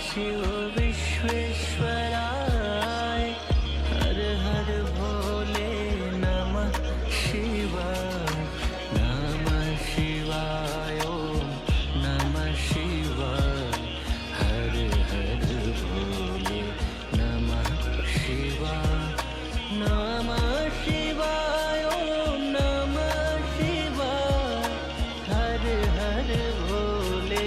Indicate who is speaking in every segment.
Speaker 1: शिव विश्वेश्वराय हर हर भोले नमः शिवाय नमः शिवाय ओम नमः शिवाय हर हर भोले नमः शिवाय नमः शिवाय ओम नमः शिवाय हर हर भोले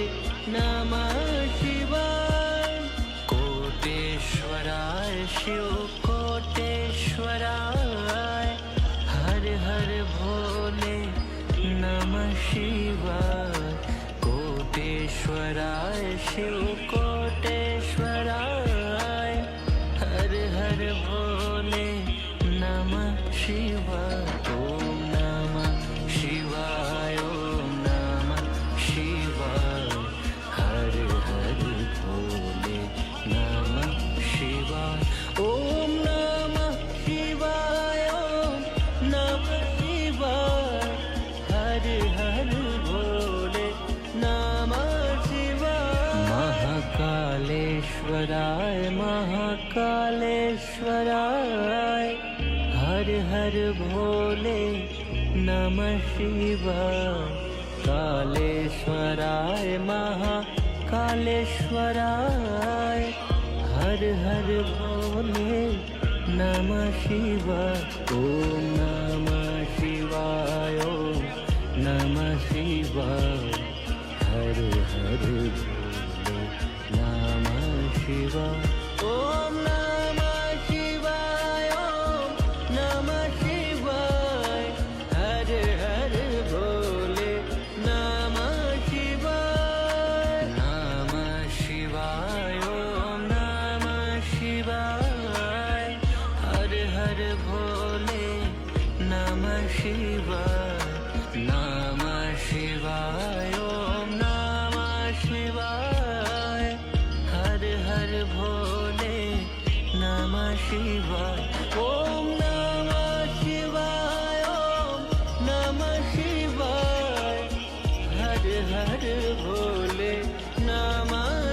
Speaker 1: नमः शिवाय कोटेश्वराय शिव कोटेश्वराय हर हर भोले नमः शिवाय कोटेश्वराय शिव कोटेश्वराय हर हर भोले नमः शिवाय ओम नमः शिवाय ओम नमः शिवाय हर हर भोले नमः शिवाय ओम नमः शिवाय ओम नमः शिवाय हर हर भोले नमः शिवाय महाकालेश्वराय महाकालेश्वराय हर हर भोले नमः शिवाय कालेश्वराय महाकालेश्वराय हर हर भोले नमः शिवाय ओम नमः शिवाय ओम नमः शिवाय हर हर भोले नमः शिवाय ओम नमः शिवाय ओम नमः शिवाय हर हर भोले नमः शिवाय नमः शिवाय ओम नमः शिवाय हर हर भोले नमः शिवाय नमः शिवाय ओम नमः शिवाय हर हर भोले नमः शिवाय ओम नमः शिवाय ओम नमः शिवाय हर हर भोले नमः